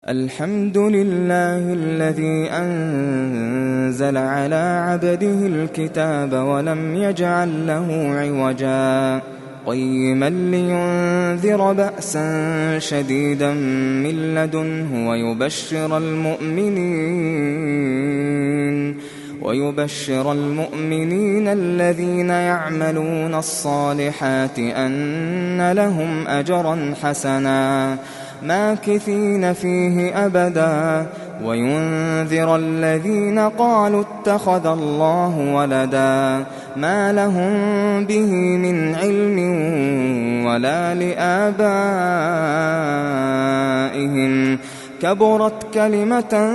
الحمد لله الذي أنزل على عبده الكتاب ولم يجعل له عوجا قيما لينذر بأسا شديدا من لدنه ويبشر المؤمنين الذين يعملون الصالحات أن لهم أجرا حسنا ماكثين فيه أبدا وينذر الذين قالوا اتخذ الله ولدا ما لهم به من علم ولا لآبائهم كبرت كلمة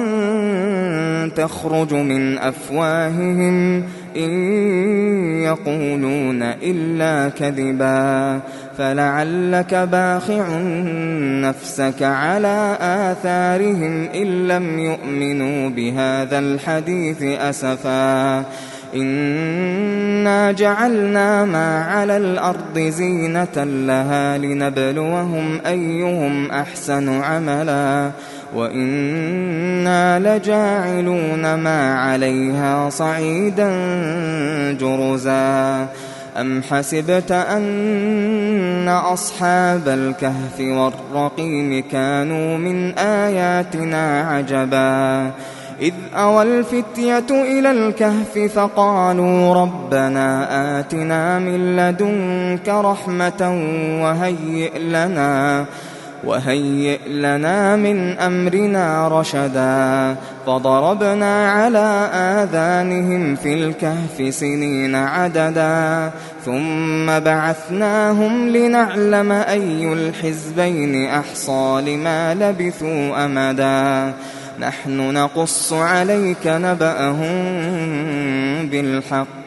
تخرج من أفواههم إن يقولون إلا كذبا فلعلك باخع نفسك على آثارهم إن لم يؤمنوا بهذا الحديث أسفا إنا جعلنا ما على الأرض زينة لها لنبلوهم أيهم أحسن عملا وإنا لجاعلون ما عليها صعيدا جرزا أم حسبت أن أصحاب الكهف والرقيم كانوا من آياتنا عجبا إذ أوى الفتية إلى الكهف فقالوا ربنا آتنا من لدنك رحمة وهيئ لنا من أمرنا رشدا فضربنا على آذانهم في الكهف سنين عددا ثم بعثناهم لنعلم أي الحزبين أحصى لما لبثوا أمدا نحن نقص عليك نبأهم بالحق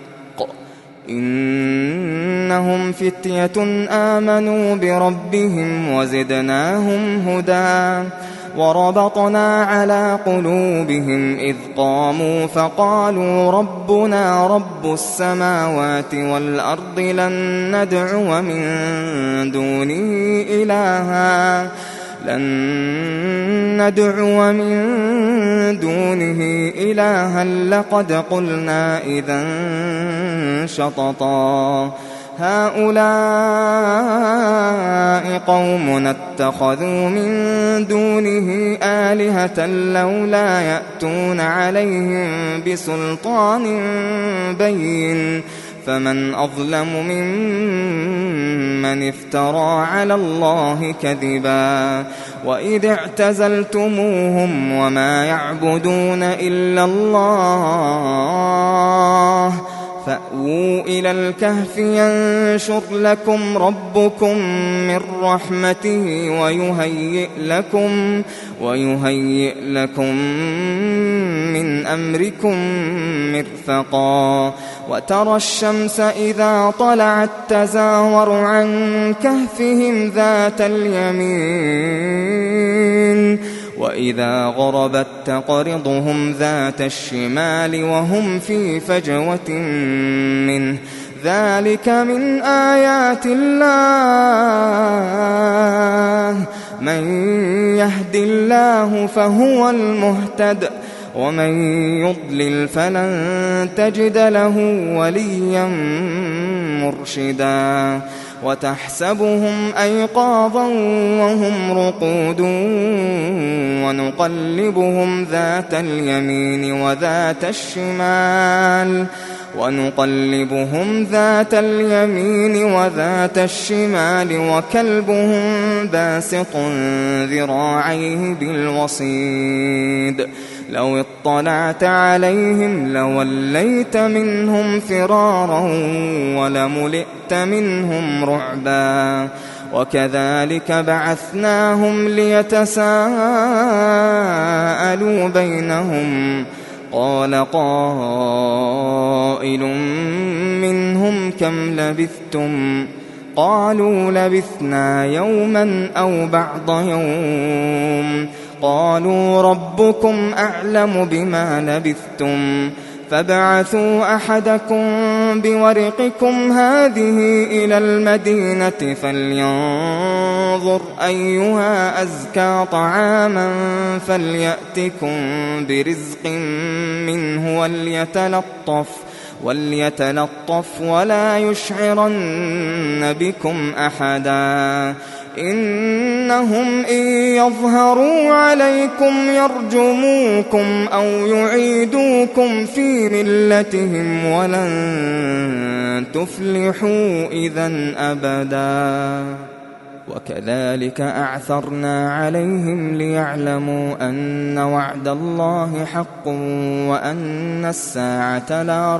إنهم فتية آمنوا بربهم وزدناهم هدى وربطنا على قلوبهم إذ قاموا فقالوا ربنا رب السماوات والأرض لن ندعو من دونه إلها لقد قلنا إذا شططا هؤلاء قومنا اتخذوا من دونه آلهة لولا يأتون عليهم بسلطان بين فمن أظلم ممن افترى على الله كذبا وإذ اعتزلتموهم وما يعبدون إلا الله فأووا إلى الكهف ينشر لكم ربكم من رحمته ويهيئ لكم من أمركم مرفقا وترى الشمس إذا طلعت تزاور عن كهفهم ذات اليمين وإذا غربت تقرضهم ذات الشمال وهم في فجوة منه ذلك من آيات الله من يهد الله فهو المهتد ومن يضلل فلن تجد له وليا مرشدا وتحسبهم أيقاظا وهم رقود ونقلبهم ذات اليمين وذات الشمال وكلبهم باسط ذراعيه بالوصيد لو اطلعت عليهم لوليت منهم فرارا ولملئت منهم رعبا وكذلك بعثناهم ليتساءلوا بينهم قال قائل منهم كم لبثتم قالوا لبثنا يوما أو بعض يوم قالوا ربكم أعلم بما لبثتم فابعثوا أحدكم بورقكم هذه إلى المدينة فلينظر فلينظر أيها أزكى طعاما فليأتكم برزق منه وليتلطف ولا يشعرن بكم أحدا إنهم إن يظهروا عليكم يرجموكم أو يعيدوكم في ملتهم ولن تفلحوا إذن أبدا وكذلك أعثرنا عليهم ليعلموا أن وعد الله حق وأن الساعة لا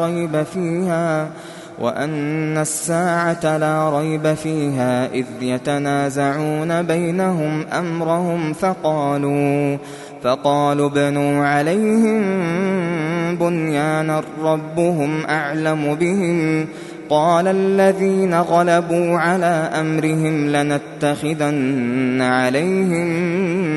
ريب فيها إذ يتنازعون بينهم أمرهم فقالوا ابنوا عليهم بنيانا ربهم أعلم بهم قال الذين غلبوا على أمرهم لنتخذن عليهم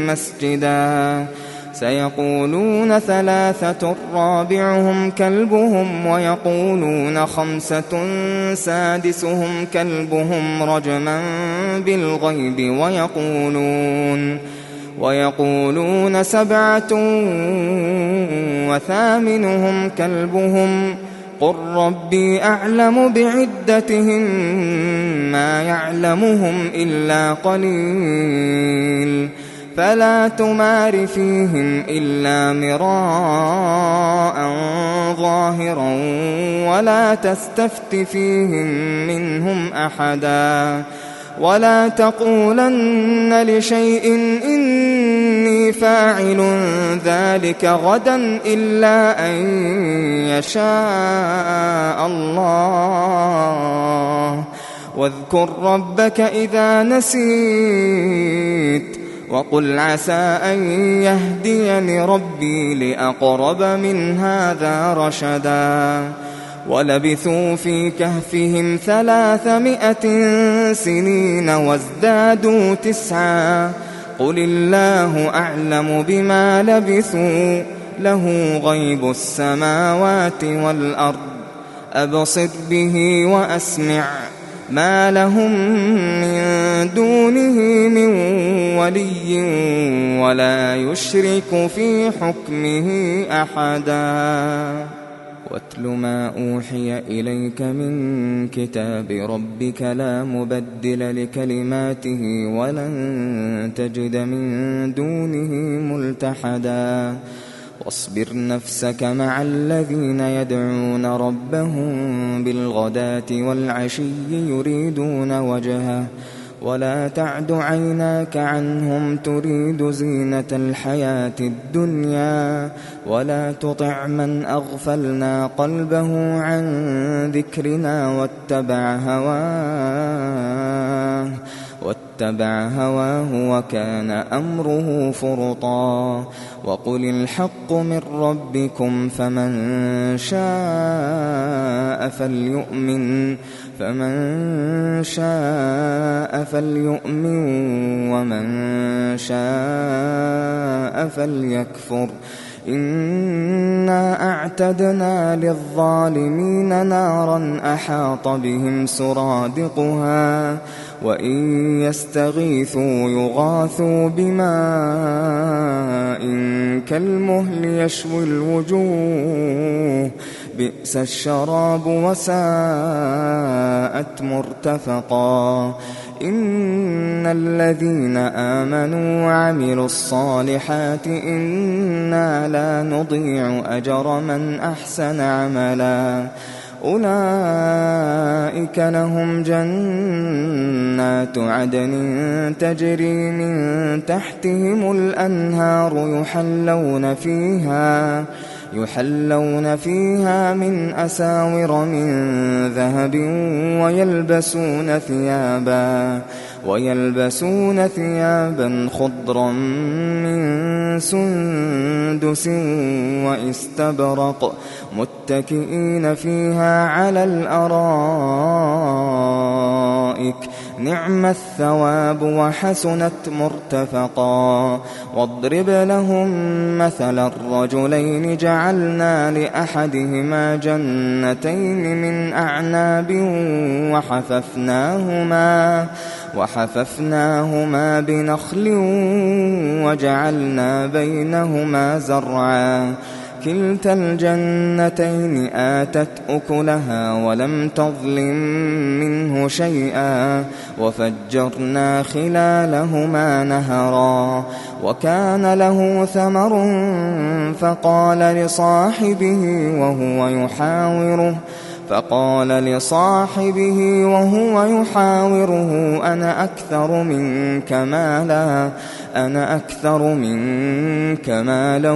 مسجدا سيقولون 3 رابعهم كلبهم ويقولون 5 سادسهم كلبهم رجما بالغيب ويقولون 7 وثامنهم كلبهم قل ربي أعلم بعدتهم ما يعلمهم إلا قليل فلا تمار فيهم إلا مراء ظاهرا ولا تستفت فيهم منهم أحدا ولا تقولن لشيء إني فاعل ذلك غدا إلا أن يشاء الله واذكر ربك إذا نسيت وقل عسى أن يهديني ربي لأقرب من هذا رشدا ولبثوا في كهفهم 300 سنين وازدادوا 9 قل الله أعلم بما لبثوا له غيب السماوات والأرض أبصر به وأسمع ما لهم من دونه من ولي ولا يشرك في حكمه أحدا واتل ما أوحي إليك من كتاب ربك لا مبدل لكلماته ولن تجد من دونه ملتحدا واصبر نفسك مع الذين يدعون ربهم بالغداة والعشي يريدون وجهه ولا تعد عيناك عنهم تريد زينة الحياة الدنيا ولا تطع من أغفلنا قلبه عن ذكرنا واتبع هواه وكان أمره فرطا وقل الحق من ربكم فمن شاء فليؤمن ومن شاء فليكفر إنا أعتدنا للظالمين نارا أحاط بهم سرادقها وإن يستغيثوا يغاثوا بماء كالمهل يشوي الوجوه بئس الشراب وساءت مرتفقا إن الذين آمنوا وعملوا الصالحات إنا لا نضيع أجر من أحسن عملا أولئك لهم جنات عدن تجري من تحتهم الأنهار يحلون فيها من أساور من ذهب ويلبسون ثيابا خضرا من سندس واستبرق متكئين فيها على الأرائك نعم الثواب وحسنت مرتفقا واضرب لهم مثل الرجلين جعلنا لأحدهما جنتين من أعناب وحففناهما بنخل وجعلنا بينهما زرعا كلتا الجنتين آتت أكلها ولم تظلم منه شيئا وفجرنا خلالهما نهرا وكان له ثمر فقال لصاحبه وهو يحاوره أنا أكثر منك مالا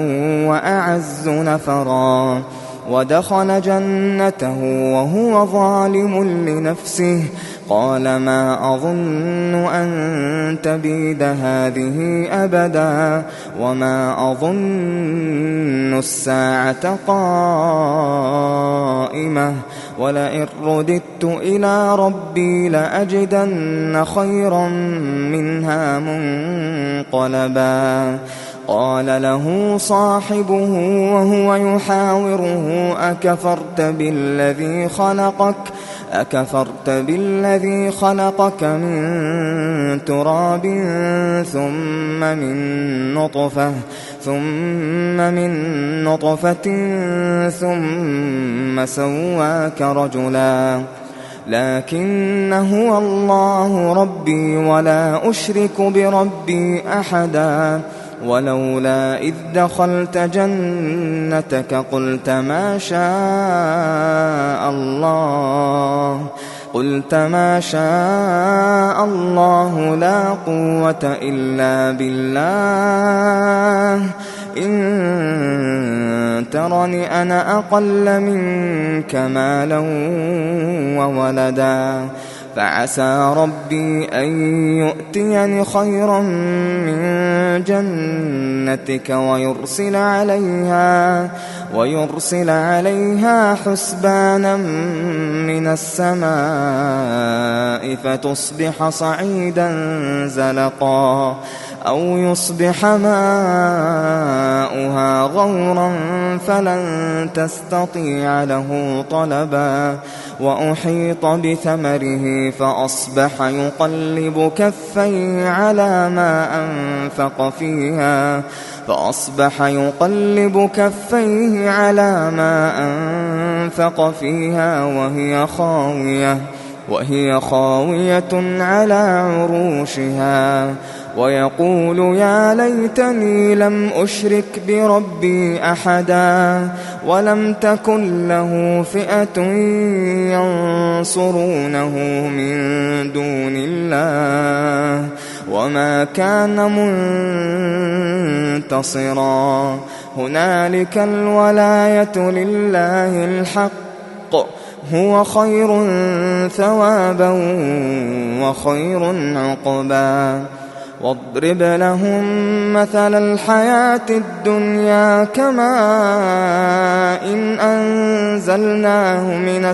وأعز نفرا ودخل جنته وهو ظالم لنفسه قال ما أظن أن تبيد هذه أبدا وما أظن الساعة قائمة ولئن رددت إلى ربي لأجدن خيرا منها منقلبا قال له صاحبه وهو يحاوره أكفرت بالذي خلقك من تراب ثم من نطفة ثم سواك رجلا لكن هو الله ربي ولا أشرك بربي أحدا ولولا إذ دخلت جنتك قلت ما شاء الله لا قوة إلا بالله إن ترني أنا أقل منك مالا وولدا فعسى ربي أن يؤتيني خيرا من جنتك ويرسل عليها حسبانا من السماء فتصبح صعيدا زلقا أو يصبح ماؤها غورا فلن تستطيع له طلبا وأحيط بثمره فأصبح يقلب كفيه على ما أنفق فيها وهي خاوية على عروشها ويقول يا ليتني لم أشرك بربي أحدا ولم تكن له فئة ينصرونه من دون الله وما كان منتصرا هنالك الولاية لله الحق هو خير ثوابا وخير عقبا واضرب لهم مثل الحياة الدنيا كماء إن أنزلناه من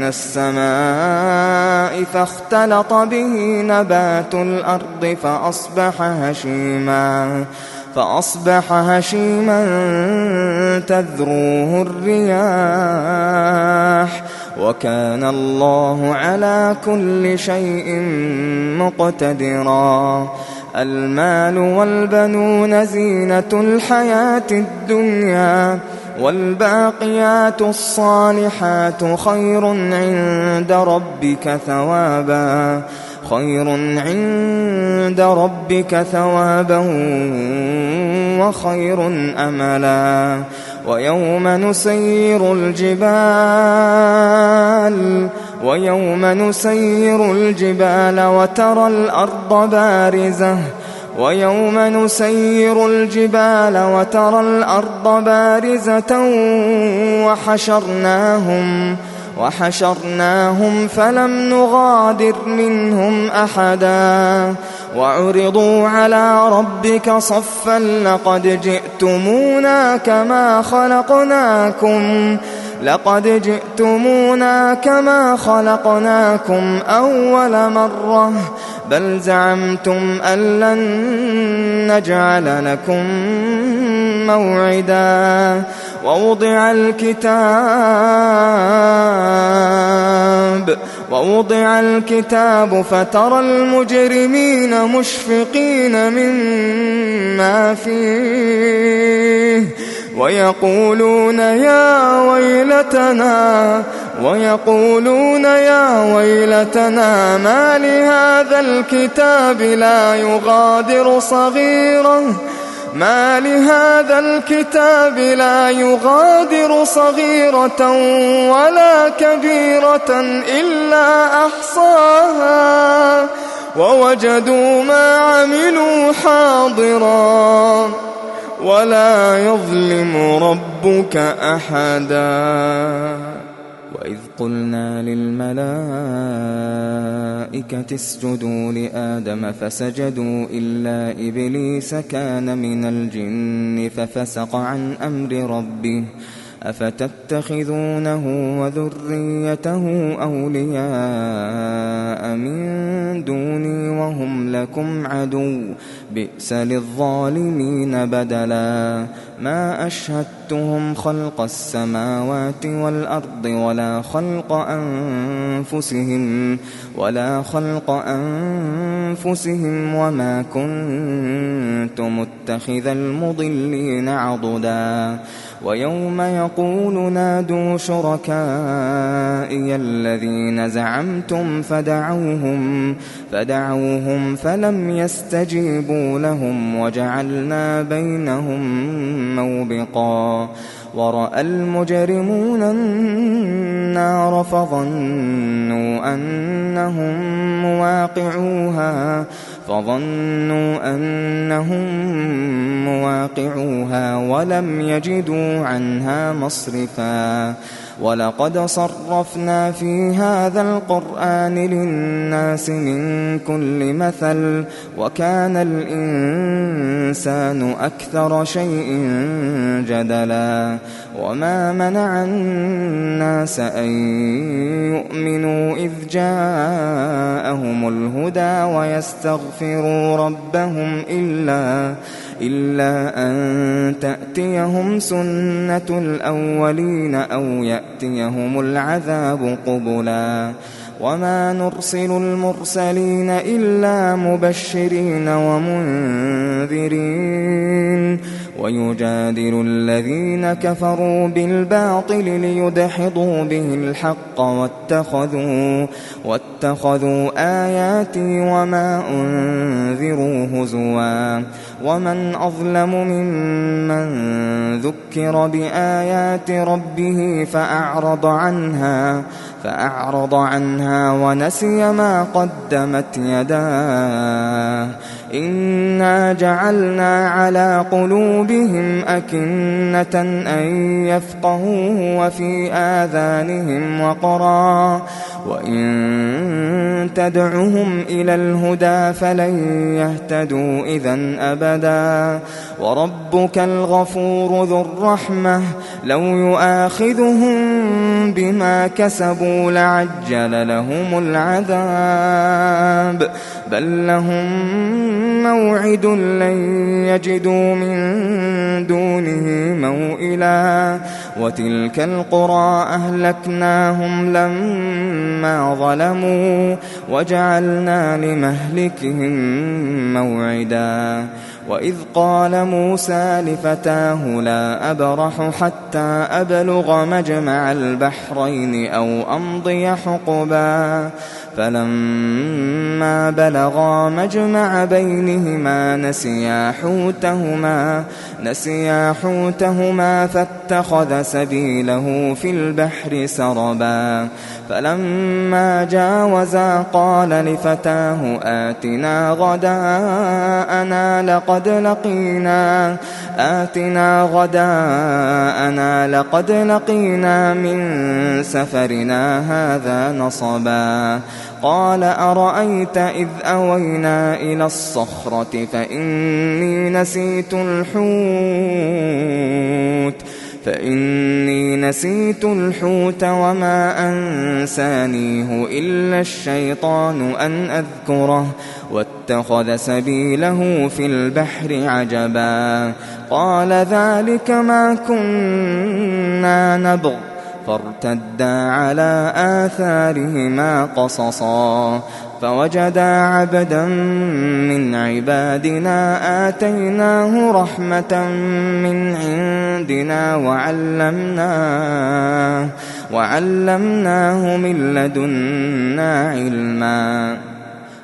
السماء فاختلط به نبات الأرض فأصبح هشيما تذروه الرياح وكان الله على كل شيء مقتدرا المال والبنون زينة الحياة الدنيا والباقيات الصالحات خير عند ربك ثوابا وخير أملا ويوم نسير الجبال وترى الأرض بارزة وحشرناهم فلم نغادر منهم أحدا وعرضوا على ربك صفا لقد جئتمونا كما خلقناكم أول مرة بل زعمتم أن لن نجعل لكم موعدا ووضع الكتاب فترى المجرمين مشفقين مما فيه ويقولون يا ويلتنا ما لهذا الكتاب لا يغادر صغيرة ولا كبيرة إلا أحصاها ووجدوا ما عملوا حاضرا ولا يظلم ربك أحدا. وإذ قلنا للملائكة اسجدوا لآدم فسجدوا إلا إبليس كان من الجن ففسق عن أمر ربه أفتتخذونه وذريته أولياء من دوني وهم لكم عدو بئس للظالمين بدلا. ما أشهدتهم خلق السماوات والأرض ولا خلق أنفسهم وما كنت متخذ المضلين عضدا. ويوم يقول نادوا شركائي الذين زعمتم فدعوهم فلم يستجيبوا لهم وجعلنا بينهم موبقا. ورأى المجرمون النار فظنوا أنهم مواقعوها ولم يجدوا عنها مصرفا. ولقد صرفنا في هذا القرآن للناس من كل مثل وكان الإنسان أكثر شيء جدلا. وما منع الناس أن يؤمنوا إذ جاءهم الهدى ويستغفروا ربهم إلا أن تأتيهم سنة الأولين أو يأتيهم العذاب قبلا. وما نرسل المرسلين إلا مبشرين ومنذرين ويجادل الذين كفروا بالباطل ليدحضوا به الحق واتخذوا آياتي وما أنذروا هزوا. ومن أظلم ممن ذكر بآيات ربه فأعرض عنها ونسي ما قدمت يداه. إنا جعلنا على قلوبهم أكنة أن يفقهوه وفي آذانهم وقرا وإن تدعهم إلى الهدى فلن يهتدوا إذن أبدا. وربك الغفور ذو الرحمة لو يؤاخذهم بما كسبوا لعجل لهم العذاب بل لهم موعد لن يجدوا من دونه موئلا. وتلك القرى أهلكناهم لما ظلموا وجعلنا لمهلكهم موعدا. وإذ قال موسى لفتاه لا أبرح حتى أبلغ مجمع البحرين أو أمضي حقبا. فلما بلغا مجمع بينهما نسيا حوتهما فاتخذ سبيله في البحر سربا. فلما جاوزا قال لفتاه آتنا غداءنا لقد لقينا من سفرنا هذا نصبا. قال أرأيت إذ أوينا إلى الصخرة فإني نسيت الحوت فإني نسيت الحوت وما أنسانيه إلا الشيطان أن أذكره واتخذ سبيله في البحر عجبا قال ذلك ما كنا نبغ فارتدا على آثارهما قصصا فوجدا عبدا من عبادنا آتيناه رحمة من عندنا وعلمناه من لدنا علما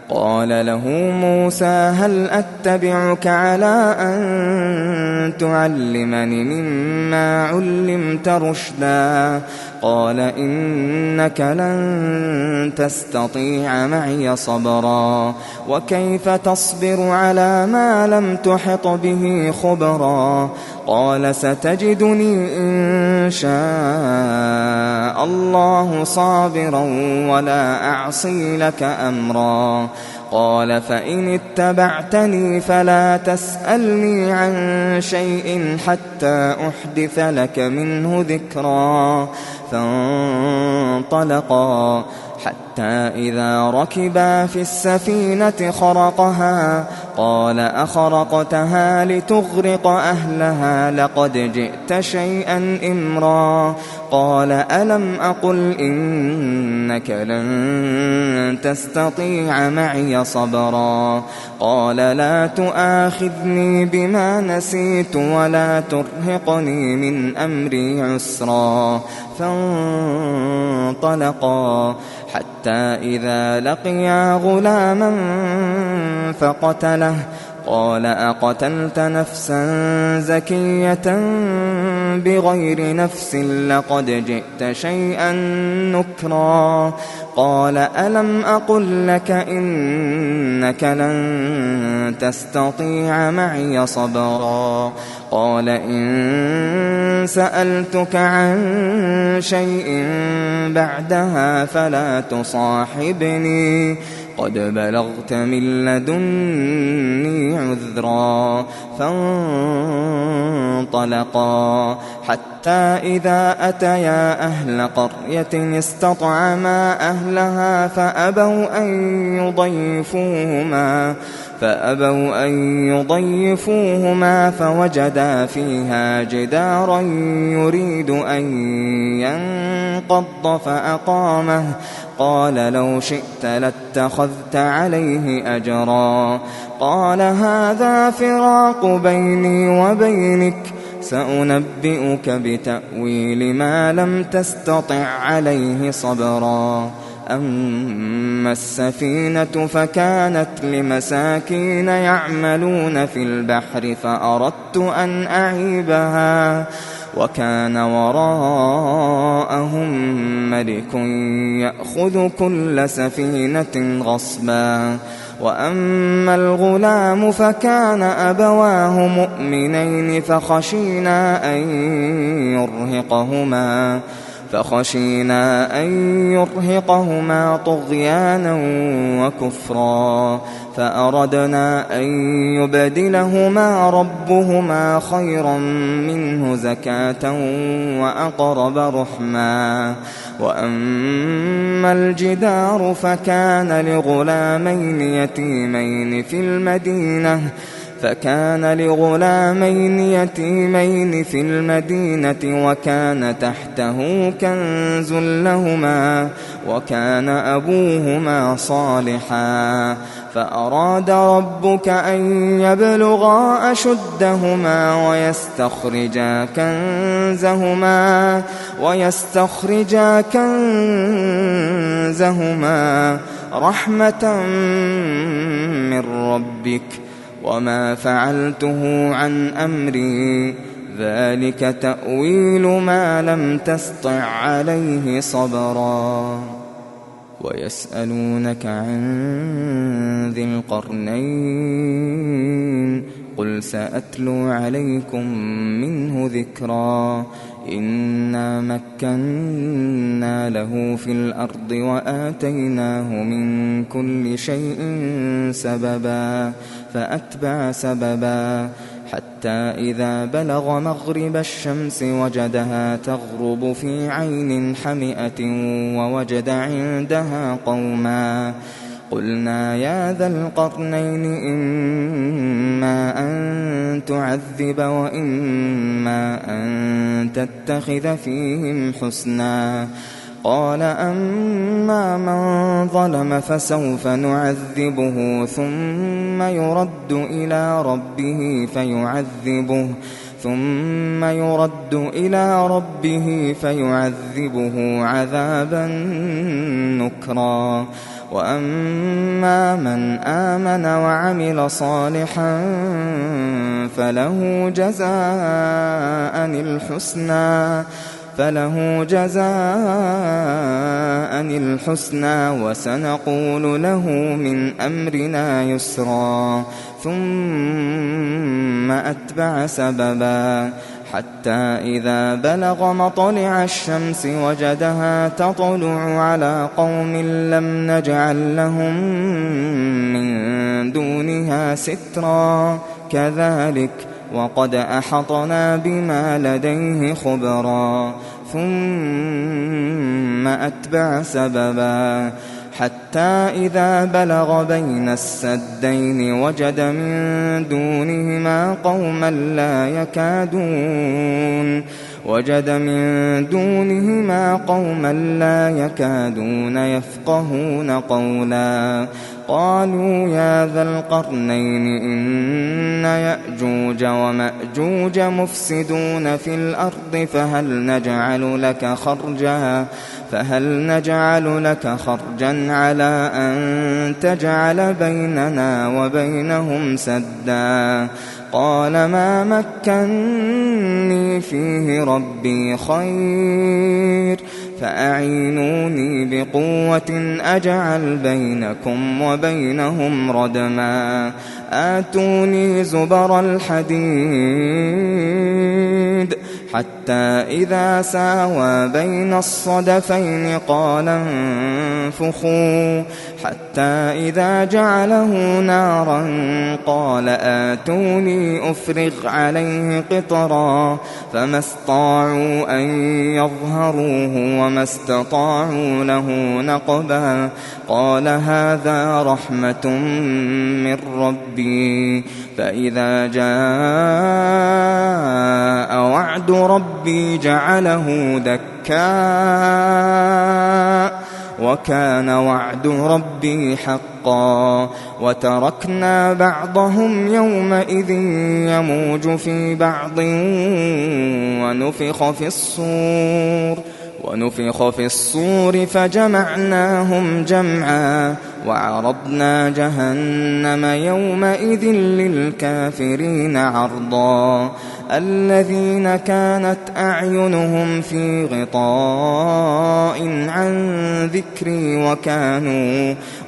قال له موسى هل أتبعك على أن تعلمني مما علمت رشدا قال إنك لن تستطيع معي صبرا وكيف تصبر على ما لم تحط به خبرا قال ستجدني إن شاء الله صابرا ولا أعصي لك أمرا قال فإن اتبعتني فلا تسألني عن شيء حتى أحدث لك منه ذكرا فانطلقا حتى إذا ركبا في السفينة خرقها قال أخرقتها لتغرق أهلها لقد جئت شيئا إمرا قال ألم أقل إنك لن تستطيع معي صبرا قال لا تؤاخذني بما نسيت ولا ترهقني من أمري عسرا فانطلقا حتى إذا لقيا غلاما فقتله قال أقتلت نفسا زكية بغير نفس لقد جئت شيئا نكرا قال ألم أقل لك إنك لن تستطيع معي صبرا قال إن سألتك عن شيء بعدها فلا تصاحبني قد بلغت من لدني عذرا فانطلقا حتى إذا أتيا أهل قرية استطعما أهلها فأبوا أن يضيفوهما فوجدا فيها جدارا يريد أن ينقض فأقامه قال لو شئت لاتخذت عليه أجرا قال هذا فراق بيني وبينك سأنبئك بتأويل ما لم تستطع عليه صبرا أما السفينة فكانت لمساكين يعملون في البحر فأردت أن أعيبها وكان وراءهم ملك يأخذ كل سفينة غصبا وأما الغلام فكان أبواه مؤمنين فخشينا أن يرهقهما طغيانا وكفرا فأردنا أن يبدلهما ربهما خيرا منه زكاة وأقرب رحما وأما الجدار فكان لغلامين يتيمين في المدينة وكان تحته كنز لهما وكان أبوهما صالحا فأراد ربك أن يبلغا أشدهما ويستخرجا كنزهما رحمة من ربك وما فعلته عن أمري ذلك تأويل ما لم تسطع عليه صبرا ويسألونك عن ذي القرنين قل سأتلو عليكم منه ذكرا إنا مكنا له في الأرض وآتيناه من كل شيء سببا فأتبع سببا حتى إذا بلغ مغرب الشمس وجدها تغرب في عين حمئة ووجد عندها قوما قلنا يا ذا القرنين إما أن تعذب وإما أن تتخذ فيهم حسنا قال أما من ظلم فسوف نعذبه ثم يرد إلى ربه فيعذبه عذابا نكرا وأما من آمن وعمل صالحا فله جزاء الحسنى وسنقول له من أمرنا يسرا ثم أتبع سببا حتى إذا بلغ مطلع الشمس وجدها تطلع على قوم لم نجعل لهم من دونها سترا كذلك وقد أحطنا بما لديه خبرا ثم أتبع سببا حتى إذا بلغ بين السدين وجد من دونهما قوما لا يكادون يفقهون قولا قالوا يا ذا القرنين إن يأجوج ومأجوج مفسدون في الأرض فهل نجعل لك خرجا على أن تجعل بيننا وبينهم سدا قال ما مكني فيه ربي خير فأعينوني بقوة أجعل بينكم وبينهم ردما آتوني زبر الحديد حتى إذا ساوى بين الصدفين قال انفخوا حتى إذا جعله نارا قال آتوني أفرغ عليه قطرا فما استطاعوا أن يظهروه وما استطاعوا له نقبا قال هذا رحمة من ربي فإذا جاء وعد ربي جعله دكا وكان وعد ربي حقا وتركنا بعضهم يومئذ يموج في بعض ونفخ في الصور فجمعناهم جمعا وعرضنا جهنم يومئذ للكافرين عرضا الذين كانت أعينهم في غطاء عن ذكري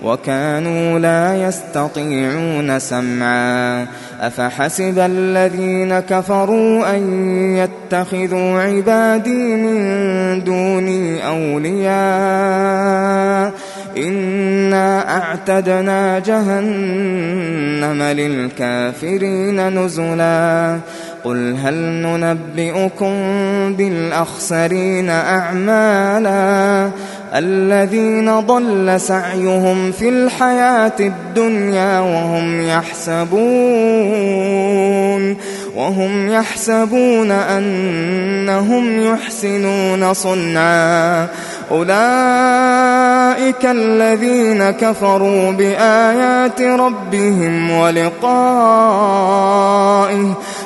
وكانوا لا يستطيعون سمعا أفحسب الذين كفروا أن يتخذوا عبادي من دوني أولياء إنا أعتدنا جهنم للكافرين نزلا قل هل ننبئكم بالأخسرين أعمالا الذين ضل سعيهم في الحياة الدنيا وهم يحسبون أنهم يحسنون صنعا أولئك الذين كفروا بآيات ربهم ولقائه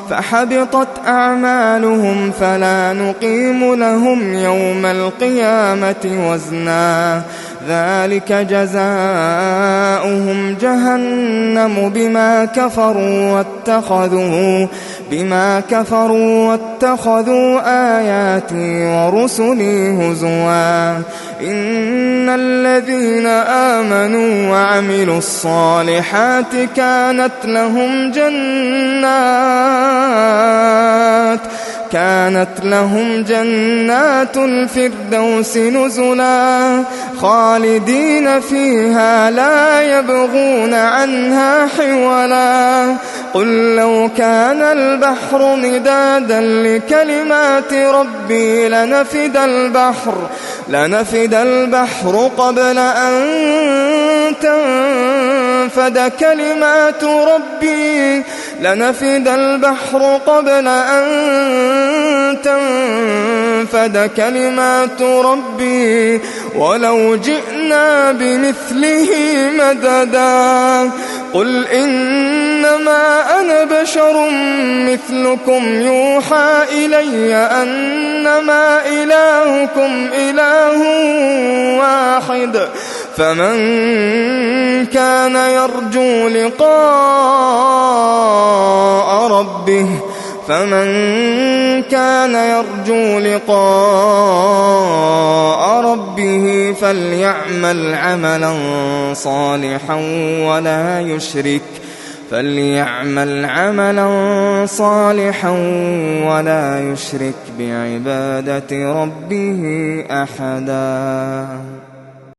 فحبطت أعمالهم فلا نقيم لهم يوم القيامة وزنا ذلك جزاؤهم جهنم بما كفروا واتخذوا آياتي ورسلي هزوا إن الذين آمنوا وعملوا الصالحات كانت لهم جنات الفردوس نزلا خالدين فيها لا يبغون عنها حولا قل لو كان البحر مدادا لكلمات ربي لنفد البحر قبل أن تنفد كلمات ربي ولو جئنا بمثله مددا قل إنما أنا بشر مثلكم يوحى إلي أنما إلهكم إله واحد فمن كان يرجو لقاء ربه فليعمل عملا صالحا ولا يشرك بعبادة ربه أحدا.